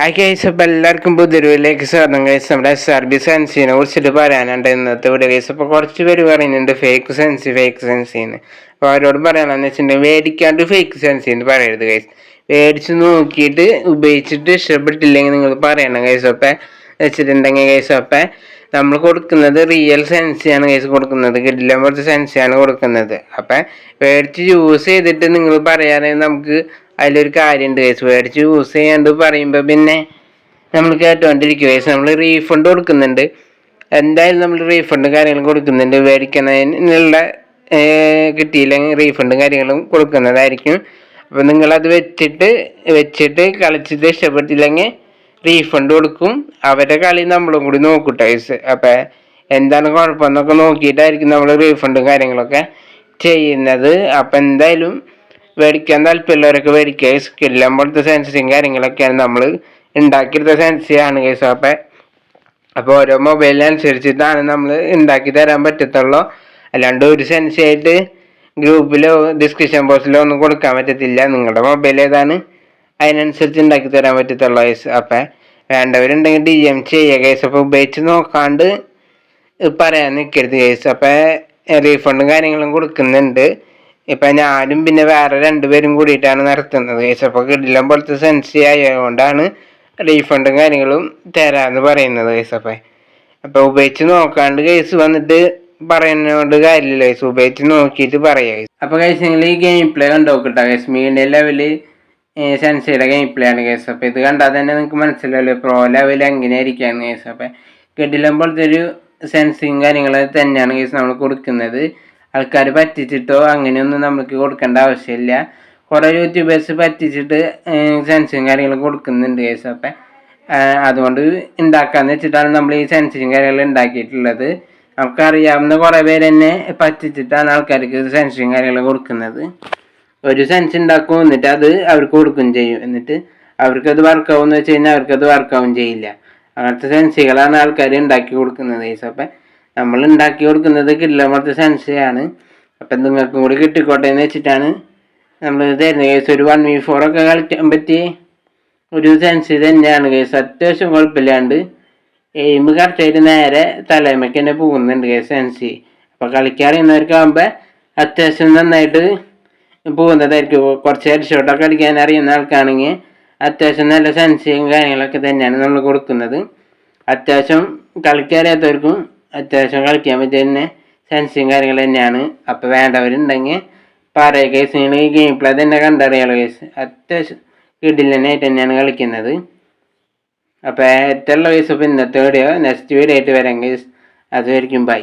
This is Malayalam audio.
ആ കേസ് അപ്പോൾ എല്ലാവർക്കും പുതിയൊരുവിലേക്ക് സ്വാഗതം. കേസ് നമ്മുടെ സർവീസ് സെൻസിനെ കുറിച്ചിട്ട് പറയാനുണ്ട് ഇന്നത്തെ ഇവിടെ. കേസ് അപ്പോൾ കുറച്ച് പേര് പറയുന്നുണ്ട് ഫേക്ക് സെൻസിന്ന്. അപ്പോൾ അവരോട് പറയാനെന്ന് വെച്ചിട്ടുണ്ടെങ്കിൽ മേടിക്കാണ്ട് ഫേക്ക് സെൻസി എന്ന് പറയരുത് കേസ്. മേടിച്ച് നോക്കിയിട്ട് ഉപയോഗിച്ചിട്ട് ഇഷ്ടപ്പെട്ടില്ലെങ്കിൽ നിങ്ങൾ പറയണം കേസ്. അപ്പം വെച്ചിട്ടുണ്ടെങ്കിൽ കേസ് അപ്പം നമ്മൾ കൊടുക്കുന്നത് റിയൽ സെൻസിയാണ് കേസ് കൊടുക്കുന്നത്, കിടിലൻ പോലത്തെ സെൻസിയാണ് കൊടുക്കുന്നത്. അപ്പം മേടിച്ച് യൂസ് ചെയ്തിട്ട് നിങ്ങൾ പറയാതെ നമുക്ക് അതിലൊരു കാര്യമുണ്ട് കേസ്. മേടിച്ച് യൂസ് ചെയ്യാണ്ട് പറയുമ്പോൾ പിന്നെ നമ്മൾ കേട്ടുകൊണ്ടിരിക്കും കേസ്. നമ്മൾ റീഫണ്ട് കൊടുക്കുന്നുണ്ട്, എന്തായാലും നമ്മൾ റീഫണ്ടും കാര്യങ്ങളും കൊടുക്കുന്നുണ്ട്. മേടിക്കുന്നതിനുള്ള കിട്ടിയില്ലെങ്കിൽ റീഫണ്ടും കാര്യങ്ങളും കൊടുക്കുന്നതായിരിക്കും. അപ്പോൾ നിങ്ങളത് വെച്ചിട്ട് കളിച്ചിട്ട് ഇഷ്ടപ്പെട്ടില്ലെങ്കിൽ റീഫണ്ട് കൊടുക്കും. അവരുടെ കളി നമ്മളും കൂടി നോക്കൂട്ടോ കേസ്. അപ്പം എന്താണ് കുഴപ്പമെന്നൊക്കെ നോക്കിയിട്ടായിരിക്കും നമ്മൾ റീഫണ്ടും കാര്യങ്ങളൊക്കെ ചെയ്യുന്നത്. അപ്പം എന്തായാലും മേടിക്കാൻ താല്പര്യമുള്ളവരൊക്കെ മേടിക്കുക. സ്കില്ലാം പോലത്തെ സെൻസിയും കാര്യങ്ങളൊക്കെയാണ് നമ്മൾ ഉണ്ടാക്കിയെടുത്ത സെൻസിയാണ് കേസ്. അപ്പോൾ ഓരോ മൊബൈലിനനുസരിച്ചിട്ടാണ് നമ്മൾ ഉണ്ടാക്കി തരാൻ പറ്റത്തുള്ളൂ. അല്ലാണ്ട് ഒരു സെൻസി ആയിട്ട് ഗ്രൂപ്പിലോ ഡിസ്ക്രിപ്ഷൻ ബോക്സിലോ ഒന്നും കൊടുക്കാൻ പറ്റത്തില്ല. നിങ്ങളുടെ മൊബൈൽ ഏതാണ് അതിനനുസരിച്ച് ഉണ്ടാക്കി തരാൻ പറ്റത്തുള്ളൂ കേസ്. അപ്പം വേണ്ടവരുണ്ടെങ്കിൽ DM ചെയ്യുക കേസ്. അപ്പോൾ ഉപയോഗിച്ച് നോക്കാണ്ട് പറയാൻ നിൽക്കരുത് കേസ്. അപ്പം റീഫണ്ടും കാര്യങ്ങളും കൊടുക്കുന്നുണ്ട്. ഇപ്പം ഞാനും പിന്നെ വേറെ 2 പേരും കൂടിയിട്ടാണ് നടത്തുന്നത് കേസ്. അപ്പോൾ കിടിലൻ പോലത്തെ സെൻസി ആയതുകൊണ്ടാണ് റീഫണ്ടും കാര്യങ്ങളും തരാമെന്ന് പറയുന്നത് കേസ്. അപ്പോൾ ഉപയോഗിച്ച് നോക്കാണ്ട് കേസ് വന്നിട്ട് പറയുന്നതുകൊണ്ട് കാര്യമില്ല കേസ്. ഉപയോഗിച്ച് നോക്കിയിട്ട് പറയുക കേസ്. അപ്പോൾ കേസ് നിങ്ങൾ ഈ ഗെയിം പ്ലേ കണ്ടോക്കിട്ടോ കേസ്. മീഡിയം ലെവല് സെൻസിയുടെ ഗെയിം പ്ലേ ആണ് കേസ്. അപ്പോൾ ഇത് കണ്ടാൽ തന്നെ നിങ്ങൾക്ക് മനസ്സിലാവില്ല പ്രോ ലെവൽ എങ്ങനെയായിരിക്കാന്ന് കേസ്. അപ്പം കിടിലൻ പോലത്തെ ഒരു സെൻസിങ് കാര്യങ്ങൾ തന്നെയാണ് കേസ് നമ്മൾ കൊടുക്കുന്നത്. ആൾക്കാർ പറ്റിച്ചിട്ടോ അങ്ങനെയൊന്നും നമുക്ക് കൊടുക്കേണ്ട ആവശ്യമില്ല. കുറേ യൂട്യൂബേഴ്സ് പറ്റിച്ചിട്ട് സെൻസിങ് കാര്യങ്ങൾ കൊടുക്കുന്നുണ്ട് കേസ്. അപ്പം അതുകൊണ്ട് ഉണ്ടാക്കാമെന്ന് വെച്ചിട്ടാണ് നമ്മൾ ഈ സെൻസിങ് കാര്യങ്ങൾ ഉണ്ടാക്കിയിട്ടുള്ളത്. നമുക്കറിയാവുന്ന കുറേ പേര് തന്നെ പറ്റിച്ചിട്ടാണ് ആൾക്കാർക്ക് സെൻസിങ് കാര്യങ്ങൾ കൊടുക്കുന്നത്. ഒരു സെൻസ് ഉണ്ടാക്കും, എന്നിട്ട് അത് അവർക്ക് കൊടുക്കുകയും ചെയ്യും. എന്നിട്ട് അവർക്കത് വർക്കാവും എന്ന് വെച്ച് കഴിഞ്ഞാൽ അവർക്കത് വർക്കാവും ചെയ്യില്ല. അങ്ങനത്തെ സെൻസികളാണ് ആൾക്കാർ ഉണ്ടാക്കി കൊടുക്കുന്നത് കേസ്. അപ്പം നമ്മൾ ഉണ്ടാക്കി കൊടുക്കുന്നത് കിടിലൻ സെൻസിയാണ്. അപ്പം നിങ്ങൾക്കും കൂടി കിട്ടിക്കോട്ടെ എന്ന് വെച്ചിട്ടാണ് നമ്മൾ തരുന്നത് കേസ്. ഒരു 1v4 ഒക്കെ കളിക്കാൻ പറ്റിയ ഒരു സെൻസി തന്നെയാണ് കേസ്. അത്യാവശ്യം കുഴപ്പമില്ലാണ്ട് എയിം കറക്റ്റായിട്ട് നേരെ തലമയ്ക്ക് തന്നെ പോകുന്നുണ്ട് കേസ് സെൻസി. അപ്പോൾ കളിക്കാറിയുന്നവർക്കാകുമ്പോൾ അത്യാവശ്യം നന്നായിട്ട് പോകുന്നതായിരിക്കും. കുറച്ച് ഹെഡ് ഷോട്ടൊക്കെ കളിക്കാൻ അറിയുന്ന ആൾക്കാണെങ്കിൽ അത്യാവശ്യം നല്ല സെൻസിയും കാര്യങ്ങളൊക്കെ തന്നെയാണ് നമ്മൾ കൊടുക്കുന്നത്. അത്യാവശ്യം കളിക്കാറിയാത്തവർക്കും അത്യാവശ്യം കളിക്കാൻ പറ്റിയ തന്നെ സെൻസിയും കാര്യങ്ങൾ തന്നെയാണ്. അപ്പോൾ വേണ്ടവരുണ്ടെങ്കിൽ പറയുക കേസ്. നിങ്ങൾ ഈ ഗെയിം പ്ലേ തന്നെ കണ്ടറിയാലോ കേസ്. അത്യാവശ്യം കിടിലനായിട്ട് തന്നെയാണ് കളിക്കുന്നത്. അപ്പോൾ ഏറ്റവും കേസ്. അപ്പോൾ ഇന്നത്തെ വീഡിയോ നെക്സ്റ്റ് വീഡിയോ ആയിട്ട് വരാം കേസ്. അതുവരെയും ബൈ.